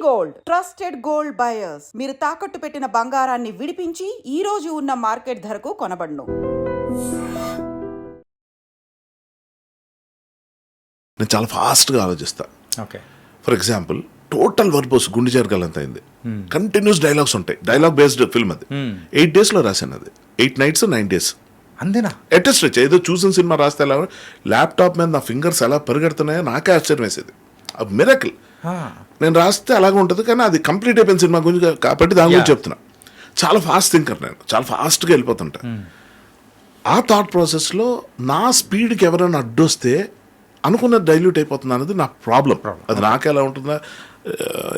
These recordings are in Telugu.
Gold trusted gold buyers. మీరు తాకట్టు పెట్టిన బంగారాన్ని విడిపించి ఈ రోజు ఉన్న మార్కెట్ ధరకు కొనబడును. నేను చాలా ఫాస్ట్గా ఆలోచిస్తా. ఓకే, ఫర్ ఎగ్జాంపుల్ టోటల్ వర్బోస్ గుండె జరగాలంత అయింది. కంటిన్యూస్ డైలాగ్స్ ఉంటాయి. డైలాగ్ బేస్డ్ ఫిల్మ్ అది. 8 days లో రాశాను అది. 8 nights 9 days. అంతేనా? అటెస్ట్ వచ్చి ఏదో చూసిన సినిమా రాస్తే ఎలా ల్యాప్టాప్ మీద నా ఫింగర్స్ ఎలా పరిగెడుతున్నాయో నాకే ఆశ్చర్యం వేసేది. అది మిరకిల్. నేను రాస్తే అలాగే ఉంటుంది, కానీ అది కంప్లీట్ అయిపోయిన సినిమా గురించి కాబట్టి దాని గురించి చెప్తున్నా. చాలా ఫాస్ట్ థింకర్ నేను, చాలా ఫాస్ట్గా వెళ్ళిపోతుంటా. ఆ థాట్ ప్రాసెస్లో నా స్పీడ్కి ఎవరైనా అడ్డొస్తే అనుకున్నది డైల్యూట్ అయిపోతుంది అనేది నా ప్రాబ్లం. అది నాకే ఎలా ఉంటుందా,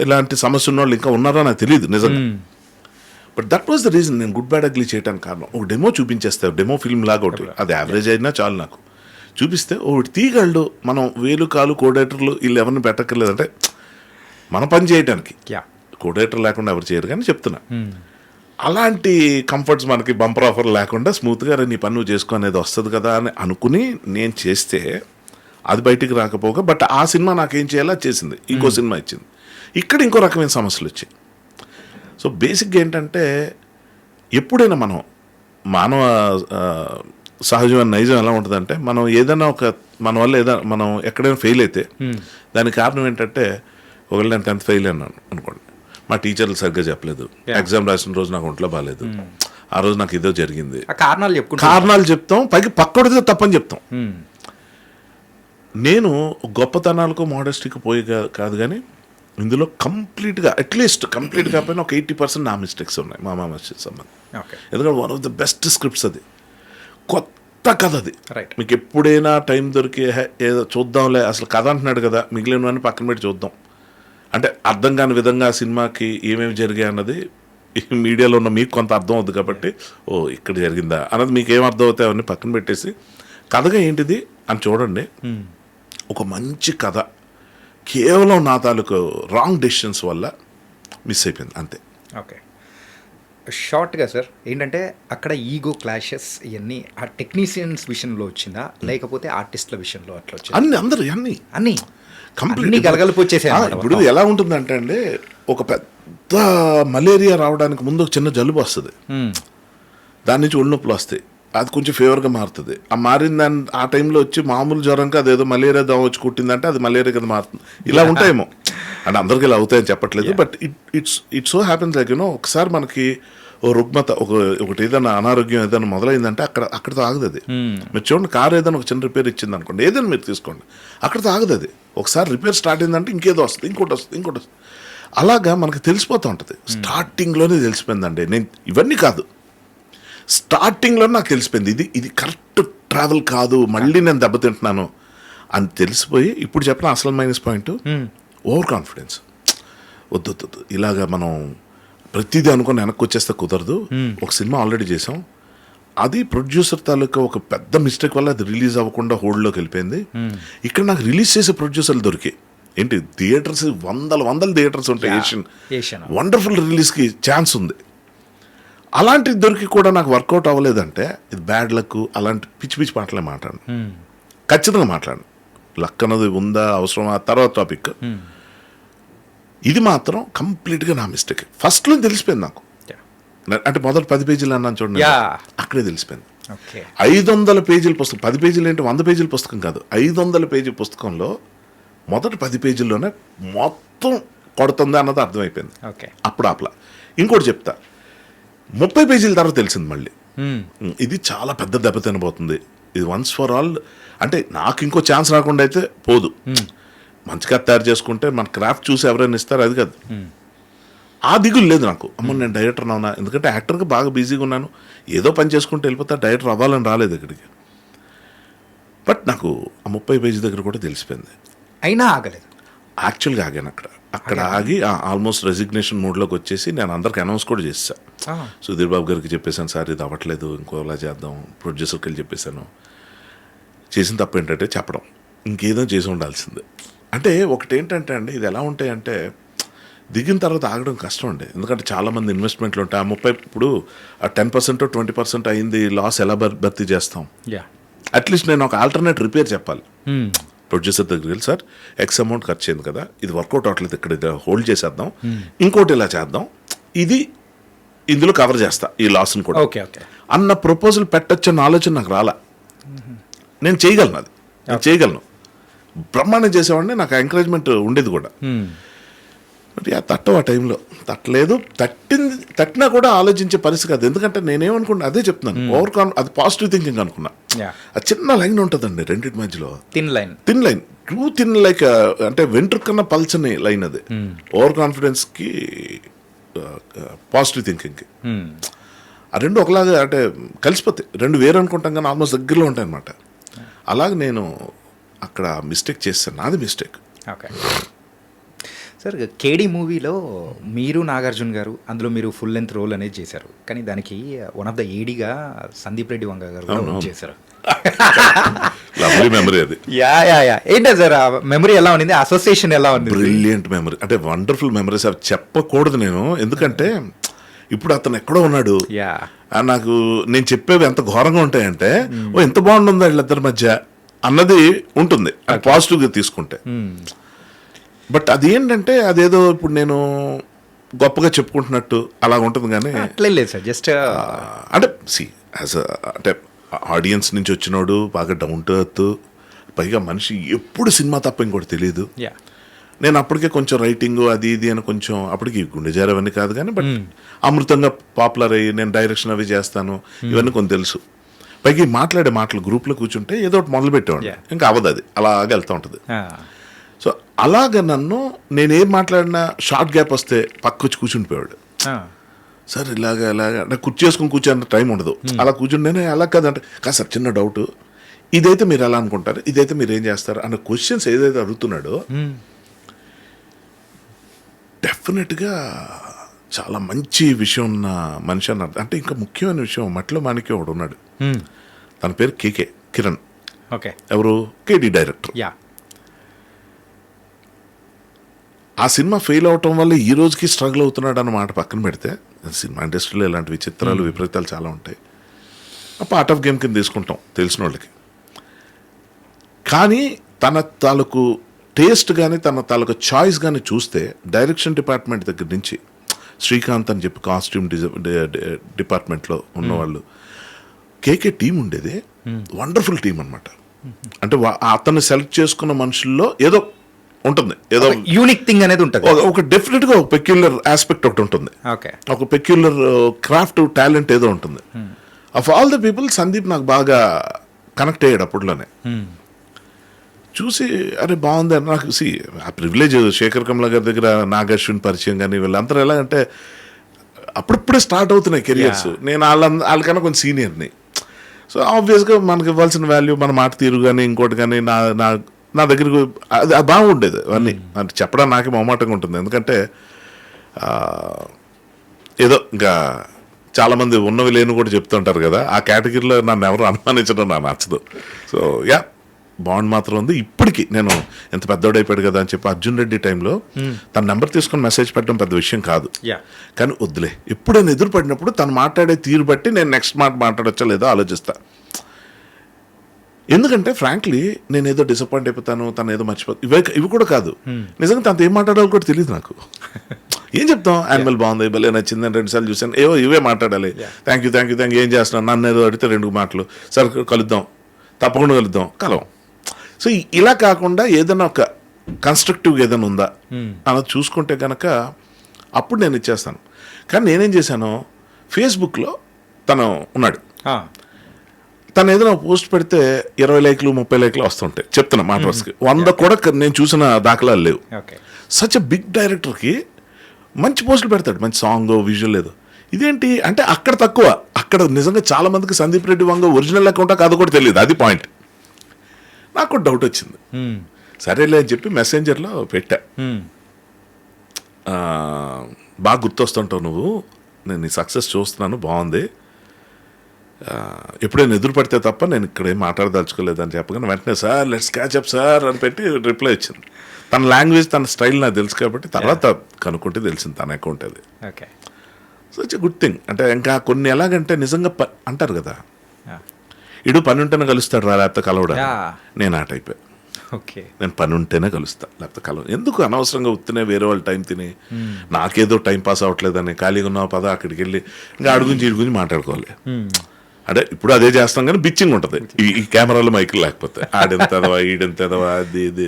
ఇలాంటి సమస్య ఉన్న వాళ్ళు ఇంకా ఉన్నారో నాకు తెలియదు నిజంగా. But that was the reason నేను గుడ్ బ్యాడ్ అగ్లీ చేయడానికి కారణం. ఒక డెమో చూపించేస్తే, డెమో ఫిల్మ్ లాగా ఒకటి, అది యావరేజ్ అయినా చాలు నాకు. చూపిస్తే ఒకటి తీయగలడు. మనం వేలు కాలు కోడేటర్లు వీళ్ళు ఎవరిని పెట్టక్కర్లేదంటే మన పని చేయడానికి. కోడేటర్ లేకుండా ఎవరు చేయరు, కానీ చెప్తున్నా అలాంటి కంఫర్ట్స్ మనకి బంపర్ ఆఫర్ లేకుండా స్మూత్గా నీ పని నువ్వు చేసుకో అనేది వస్తుంది కదా అని అనుకుని నేను చేస్తే అది బయటికి రాకపోగా, బట్ ఆ సినిమా నాకేం చేయాలో చేసింది, ఇంకో సినిమా ఇచ్చింది. ఇక్కడ ఇంకో రకమైన సమస్యలు వచ్చాయి. సో బేసిక్గా ఏంటంటే ఎప్పుడైనా మనం మానవ సహజమైన నైజం ఎలా ఉంటుందంటే, మనం ఏదైనా మన వల్ల ఏదైనా మనం ఎక్కడైనా ఫెయిల్ అయితే దానికి కారణం ఏంటంటే, ఒకవేళ నేను 10th ఫెయిల్ అన్నాను అనుకోండి, మా టీచర్లు సరిగ్గా చెప్పలేదు, ఎగ్జామ్ రాసిన రోజు నాకు ఒంట్లో బాగాలేదు, ఆ రోజు నాకు ఇదో జరిగింది, కారణాలు చెప్తాం, పైకి పక్కడితే తప్పని చెప్తాం. నేను గొప్పతనాలకు మోడెస్టీకి పోయి కాదు, కానీ ఇందులో కంప్లీట్గా అట్లీస్ట్ కంప్లీట్ కాకపోయినా ఒక 80% నా మిస్టేక్స్ ఉన్నాయి మా మస్జిద్ సంబంధం. ఎందుకంటే one of the best scripts అది, కొత్త కథ అది. మీకు ఎప్పుడైనా టైం దొరికి ఏదో చూద్దాంలే, అసలు కథ అంటున్నాడు కదా మిగిలినవన్నీ పక్కన పెట్టి చూద్దాం అంటే అర్థం కాని విధంగా ఆ సినిమాకి ఏమేమి జరిగాయి అన్నది మీడియాలో ఉన్న మీకు కొంత అర్థం అవుతుంది కాబట్టి, ఓ ఇక్కడ జరిగిందా అన్నది మీకు ఏం అర్థం అవుతాయి అవన్నీ పక్కన పెట్టేసి కథగా ఏంటిది అని చూడండి. ఒక మంచి కథ కేవలం నా తాలూకు రాంగ్ డెసిషన్స్ వల్ల మిస్ అయిపోయింది అంతే. ఓకే, షార్ట్గా సార్ ఏంటంటే అక్కడ ఈగో క్లాషెస్ ఇవన్నీ ఆ టెక్నీషియన్స్ విషయంలో వచ్చిందా, లేకపోతే ఆర్టిస్టుల విషయంలో అట్లా వచ్చింది? అన్ని అందరు అన్ని కంప్లీట్ గలగలిపి వచ్చేసాయి. ఇప్పుడు ఎలా ఉంటుందంటే అండి, ఒక పెద్ద మలేరియా రావడానికి ముందు ఒక చిన్న జలుబు వస్తుంది, దాని నుంచి ఒళ్ళు నొప్పులు వస్తాయి, అది కొంచెం ఫీవర్గా మారుతుంది. ఆ మారిన దాన్ని ఆ టైంలో వచ్చి మామూలు జ్వరంగా అదేదో మలేరియా దోమ వచ్చి కుట్టిందంటే అది మలేరియా కింద మారుతుంది. ఇలా ఉంటాయేమో అంటే అందరికీ ఇలా అవుతాయని చెప్పట్లేదు, but it so happens like you know, ఒకసారి మనకి ఓ రుగ్మత ఒకటి ఏదైనా అనారోగ్యం ఏదైనా మొదలైందంటే అక్కడితో ఆగదు అది. మీరు చూడండి, కారు ఏదైనా ఒక చిన్న రిపేర్ ఇచ్చింది అనుకోండి, ఏదైనా మీరు తీసుకోండి, అక్కడితో ఆగదు అది. ఒకసారి రిపేర్ స్టార్ట్ అయిందంటే ఇంకేదో వస్తుంది, ఇంకోటి వస్తుంది. అలాగా మనకు తెలిసిపోతూ ఉంటుంది. స్టార్టింగ్లోనే తెలిసిపోయిందండి. నేను ఇవన్నీ కాదు, స్టార్టింగ్లో నాకు తెలిసిపోయింది ఇది కరెక్ట్ ట్రావెల్ కాదు, మళ్ళీ నేను దెబ్బతింటున్నాను అని తెలిసిపోయి, ఇప్పుడు చెప్పిన అసలు మైనస్ పాయింట్ ఓవర్ కాన్ఫిడెన్స్. వద్దు ఇలాగా మనం ప్రతిదీ అనుకుని వెనక్కి వచ్చేస్తే కుదరదు. ఒక సినిమా ఆల్రెడీ చేసాం, అది ప్రొడ్యూసర్ తాలూకా ఒక పెద్ద మిస్టేక్ వల్ల అది రిలీజ్ అవ్వకుండా హోల్డ్లోకి వెళ్ళిపోయింది. ఇక్కడ నాకు రిలీజ్ చేసే ప్రొడ్యూసర్లు దొరికాయి. ఏంటి థియేటర్స్ వందల థియేటర్స్ ఉంటాయి, ఏషియన్ వండర్ఫుల్ రిలీజ్కి ఛాన్స్ ఉంది. అలాంటివి దొరికి కూడా నాకు వర్కౌట్ అవ్వలేదంటే ఇది బ్యాడ్ లక్. అలాంటి పిచ్చి మాటలే మాట్లాడు, ఖచ్చితంగా మాట్లాడు. లక్ అన్నది ఉందా అవసరమా తర్వాత టాపిక్. ఇది మాత్రం కంప్లీట్గా నా మిస్టేక్. ఫస్ట్లో తెలిసిపోయింది నాకు, అంటే మొదటి 10 పేజీలు అన్నాను చూడండి, అక్కడే తెలిసిపోయింది. 500 పేజీల పుస్తకం, 10 పేజీలు ఏంటి 100 పేజీల పుస్తకం కాదు, 500 పేజీ పుస్తకంలో మొదటి 10 పేజీల్లోనే మొత్తం కొడుతుంది అన్నది అర్థమైపోయింది. అప్పుడు ఆపలా. ఇంకోటి చెప్తా, 30 పేజీల తర్వాత తెలిసింది మళ్ళీ, ఇది చాలా పెద్ద దెబ్బ తినబోతుంది, ఇది వన్స్ ఫర్ ఆల్. అంటే నాకు ఇంకో ఛాన్స్ రాకుండా అయితే పోదు. మంచిగా తయారు చేసుకుంటే మన క్రాఫ్ట్ చూసి ఎవరైనా ఇస్తారు, అది కాదు. ఆ దిగులు లేదు నాకు, అమ్మ నేను డైరెక్టర్ అవునా, ఎందుకంటే యాక్టర్గా బాగా బిజీగా ఉన్నాను, ఏదో పని చేసుకుంటే వెళ్ళిపోతా, డైరెక్టర్ అవ్వాలని రాలేదు ఇక్కడికి. బట్ నాకు ఆ 30 పేజీ దగ్గర కూడా తెలిసిపోయింది, అయినా ఆగలేదు. యాక్చువల్గా ఆగాను అక్కడ ఆగి ఆల్మోస్ట్ రెసిగ్నేషన్ మూడ్లోకి వచ్చేసి నేను అందరికి అనౌన్స్ కూడా చేసాను. సుధీర్ బాబు గారికి చెప్పేశాను, సార్ ఇది అవ్వట్లేదు, ఇంకోలా చేద్దాం. ప్రొడ్యూసర్కి వెళ్ళి చెప్పేశాను. చేసిన తప్పు ఏంటంటే చెప్పడం, ఇంకేదో చేసి ఉండాల్సిందే. అంటే ఒకటి ఏంటంటే అండి, ఇది ఎలా ఉంటాయంటే దిగిన తర్వాత ఆగడం కష్టం అండి, ఎందుకంటే చాలామంది ఇన్వెస్ట్మెంట్లు ఉంటాయి. ఆ 30 ఇప్పుడు ఆ 10% 20% అయింది లాస్ ఎలా భర్తీ చేస్తాం? అట్లీస్ట్ నేను ఒక ఆల్టర్నేట్ రిపేర్ చెప్పాలి. ప్రొడ్యూసర్ దగ్గరికి వెళ్ళి సార్ ఎక్స్ అమౌంట్ ఖర్చు అయింది కదా, ఇది వర్కౌట్ అవ్వట్లేదు, ఇక్కడ హోల్డ్ చేసేద్దాం, ఇంకోటి ఇలా చేద్దాం, ఇది ఇందులో కవర్ చేస్తా ఈ లాస్ని కూడా ఓకే ఓకే అన్న ప్రపోజల్ పెట్టచ్చన్న ఆలోచన నాకు రాలా. నేను చేయగలను, అది నేను చేయగలను, బ్రహ్మాండం చేసేవాడిని, నాకు ఎంకరేజ్మెంట్ ఉండేది కూడా. మరి తట్టవు ఆ టైంలో, తట్టలేదు, తట్టినా కూడా ఆలోచించే పరిస్థితి కాదు. ఎందుకంటే నేనేమనుకున్నా అదే చెప్తున్నాను, అది పాజిటివ్ థింకింగ్ అనుకున్నా. అది చిన్న లైన్ ఉంటుందండి రెండింటి మధ్యలో, thin line two thin, like అంటే వెంట్రుకన్నా పల్చని లైన్ అది. ఓవర్ కాన్ఫిడెన్స్కి పాజిటివ్ థింకింగ్కి ఆ రెండు ఒకలాగా అంటే కలిసిపోతాయి, రెండు వేరు అనుకుంటాం కానీ ఆల్మోస్ట్ దగ్గరలో ఉంటాయి అనమాట. అలాగే నేను అక్కడ మిస్టేక్ చేస్తాను, నాది మిస్టేక్. ఓకే సార్, కేడి మూవీలో మీరు నాగార్జున గారు అందులో మీరు ఫుల్ లెంత్ రోల్ అనేది చేశారు, కానీ దానికి వన్ ఆఫ్ ద ఏడీగా సందీప్ రెడ్డి వంగ గారు కూడా work చేశారు. లవ్లీ మెమరీ అది. యా ఏంటో సార్ ఆ మెమరీ ఎలా ఉంది, అసోసియేషన్ ఎలా ఉంది? బ్రిలియంట్ మెమరీ, అంటే వండర్ఫుల్ మెమరీస్. అవి చెప్పకూడదు నేను, ఎందుకంటే ఇప్పుడు అతను ఎక్కడో ఉన్నాడు. యా నాకు నేను చెప్పేవి ఎంత ఘోరంగా ఉంటాయంటే, ఓ ఎంత బాగుంటుందో వీళ్ళిద్దరి మధ్య అన్నది ఉంటుంది పాజిటివ్గా తీసుకుంటే. బట్ అదేంటంటే అదేదో ఇప్పుడు నేను గొప్పగా చెప్పుకుంటున్నట్టు అలా ఉంటుంది. కానీ అట్లే లేదు సార్, జస్ట్ అంటే యాజ్ అంటే ఆడియన్స్ నుంచి వచ్చినోడు, బాగా డౌన్ టు ఎర్త్, పైగా మనిషి ఎప్పుడు సినిమా తప్ప ఇంకోటి తెలియదు. యా నేను అప్పటికే కొంచెం రైటింగ్ అది ఇది అని కొంచెం అప్పటికి గుండె జారవన్నీ కాదు కానీ, బట్ అమృతంగా పాపులర్ అయ్యి నేను డైరెక్షన్ అవి చేస్తాను ఇవన్నీ కొంచెం తెలుసు. పైకి మాట్లాడే మాటలు గ్రూప్లో కూర్చుంటే ఏదో ఒకటి మొదలు పెట్టేవాడిని, ఇంకా అవ్వదు, అది అలాగే వెళ్తూ ఉంటుంది. సో అలాగ నన్ను నేనేం మాట్లాడినా షార్ట్ గ్యాప్ వస్తే పక్క వచ్చి కూర్చుండిపోయాడు. సార్ ఇలాగ అంటే కుర్చీ చేసుకుని కూర్చోన్న టైం ఉండదు, అలా కూర్చుంటేనే అలా కదంటే కాదు సార్ చిన్న డౌట్, ఇదైతే మీరు ఎలా అనుకుంటారు, ఇదైతే మీరు ఏం చేస్తారు అన్న క్వశ్చన్స్ ఏదైతే అడుగుతున్నాడో డెఫినెట్గా చాలా మంచి విషయం ఉన్న మనిషి అన్నారు. అంటే ఇంకా ముఖ్యమైన విషయం, మట్టిలో మాణిక్యం ఒకడు ఉన్నాడు, తన పేరు కేకే కిరణ్. ఓకే ఎవరు? కేడి డైరెక్టర్. యా ఆ సినిమా ఫెయిల్ అవటం వల్ల ఈ రోజుకి స్ట్రగుల్ అవుతున్నాడు అన్నమాట పక్కన పెడితే, సినిమా ఇండస్ట్రీలో ఇలాంటి విచిత్రాలు విపరీతాలు చాలా ఉంటాయి. పార్ట్ ఆఫ్ గేమ్ కింద తీసుకుంటాం తెలిసిన వాళ్ళకి. కానీ తన తాలూకు టేస్ట్ కానీ తన తాలూకు చాయిస్ కానీ చూస్తే డైరెక్షన్ డిపార్ట్మెంట్ దగ్గర నుంచి శ్రీకాంత్ అని చెప్పి కాస్ట్యూమ్ డిపార్ట్మెంట్లో ఉన్నవాళ్ళు, కేకే టీం ఉండేది వండర్ఫుల్ టీం అనమాట. అంటే అతన్ని సెలెక్ట్ చేసుకున్న మనుషుల్లో ఏదో ఉంటుంది, ఏదో యూనిక్ థింగ్ అనేది ఉంటుంది, ఒక డెఫినెట్గా ఒక పెక్యులర్ ఆస్పెక్ట్ ఒకటి ఉంటుంది, ఓకే ఒక పెక్యులర్ క్రాఫ్ట్ టాలెంట్ ఏదో ఉంటుంది. Of all the people Sandeep నాకు బాగా కనెక్ట్ అయ్యాడు అప్పట్లోనే. చూసి అరే బాగుంది అని నాకు ఆ ప్రివిలేజ్. శేఖర్ కమల గారి దగ్గర నాగార్జున పరిచయం కానీ వీళ్ళందరూ ఎలాగంటే అప్పుడప్పుడే స్టార్ట్ అవుతున్నాయి కెరియర్స్. నేను వాళ్ళకన్నా కొంచెం సీనియర్ని. సో ఆబ్వియస్గా మనకి ఇవ్వాల్సిన వాల్యూ మన మాట తీరు కానీ ఇంకోటి కానీ నా దగ్గరకు అది బాగుండేది. అవన్నీ అంటే చెప్పడం నాకే మొహమాటంగా ఉంటుంది, ఎందుకంటే ఏదో ఇంకా చాలామంది ఉన్నవి లేని కూడా చెప్తుంటారు కదా, ఆ కేటగిరీలో నన్ను ఎవరు అనుమానించడం నాకు నచ్చదు. సో యా బాండ్ మాత్రం ఉంది. ఇప్పటికీ నేను ఎంత పెద్దోడైపోయాడు కదా అని చెప్పి అర్జున్ రెడ్డి టైంలో తన నెంబర్ తీసుకొని మెసేజ్ పెట్టడం పెద్ద విషయం కాదు, కానీ వద్దులే, ఎప్పుడైనా ఎదురు పడినప్పుడు తను మాట్లాడే తీరు బట్టి నేను నెక్స్ట్ మాట మాట్లాడొచ్చా లేదో ఆలోచిస్తా. ఎందుకంటే ఫ్రాంక్లీ నేను ఏదో డిసప్పాయింట్ అయిపోతాను, తను ఏదో మర్చిపోతాను, ఇవి కూడా కాదు. నిజంగా తనతో ఏం మాట్లాడాలో కూడా తెలియదు నాకు. ఏం చెప్తాం, యానిమల్ బాగుంది, భలే నచ్చింది అని 2 సార్లు చూసాను, ఇవే మాట్లాడాలి. థ్యాంక్ యూ ఏం చేస్తున్నాను, నన్ను ఏదో అడిగితే 2 మాటలు, సరే కలుద్దాం, తప్పకుండా కలుద్దాం, కలవం. సో ఇలా కాకుండా ఏదైనా ఒక కన్స్ట్రక్టివ్గా ఏదైనా ఉందా అన్నది చూసుకుంటే కనుక అప్పుడు నేను ఇచ్చేస్తాను. కానీ నేనేం చేశాను, ఫేస్బుక్లో తను ఉన్నాడు, తను ఏదైనా పోస్ట్ పెడితే 20 లైక్లు 30 లైక్లు వస్తుంటాయి. చెప్తున్నా మాట వరుసకి 100 కూడా నేను చూసిన దాఖలాలు లేవు. సచ్ ఎ బిగ్ డైరెక్టర్కి మంచి పోస్టులు పెడతాడు, మంచి సాంగ్ విజువల్ లేదు. ఇదేంటి అంటే అక్కడ తక్కువ, అక్కడ నిజంగా చాలా మందికి సందీప్ రెడ్డి వంగ ఒరిజినల్ అకౌంటా కాదు కూడా తెలియదు, అది పాయింట్. నాకు డౌట్ వచ్చింది, సరేలే అని చెప్పి మెసెంజర్లో పెట్టా, బాగా గుర్తొస్తుంటావు నువ్వు, నేను నీ సక్సెస్ చూస్తున్నాను, బాగుంది, ఎప్పుడైనా ఎదురు పడితే తప్ప నేను ఇక్కడ ఏం మాట్లాడదలుచుకోలేదు అని చెప్పగానే వెంటనే sir let's catch up sir అని పెట్టి రిప్లై ఇచ్చింది. తన లాంగ్వేజ్ తన స్టైల్ నాకు తెలుసు కాబట్టి తర్వాత కనుక్కుంటే తెలిసింది తన అకౌంట్ అది. So it's good thing. అంటే ఇంకా కొన్ని ఎలాగంటే నిజంగా అంటారు కదా, ఇడు పని ఉంటేనే కలుస్తాడు రా లేకపోతే కలవడా, నేను ఆ టైపే. ఓకే. నేను పని ఉంటేనే కలుస్తా, లేకపోతే ఎందుకు అనవసరంగా ఉత్తినే వేరే వాళ్ళ టైం తిని నాకేదో టైం పాస్ అవ్వట్లేదని ఖాళీగా ఉన్న పద అక్కడికి వెళ్ళి ఇంకా ఆడు గురించి వీడి గురించి మాట్లాడుకోవాలి. అంటే ఇప్పుడు అదే చేస్తాం కానీ బిచ్చింగ్ ఉంటుంది ఈ కెమెరాలో మైకులు లేకపోతే ఆడెంతదవా ఈడెంతదవా అది ఇది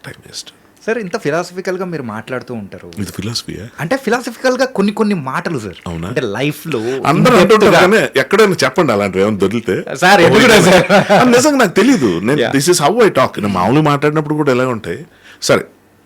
టైం వేస్ట్. సార్ ఇంత ఫిలాసఫికల్గా మీరు మాట్లాడుతూ ఉంటారు, ఇది ఫిలాసఫీయా? అంటే ఫిలాసఫికల్గా కొన్ని మాటలు సార్. అవునా? అంటే లైఫ్లో అందరూ అంటుంటారు కానీ ఎక్కడైనా చెప్పండి అలాంటివి ఏమైనా దొరికితే. సార్ నిజంగా నాకు తెలీదు. నేను this is how I talk. నేను మామూలుగా మాట్లాడినప్పుడు కూడా ఎలా ఉంటాయి. సరే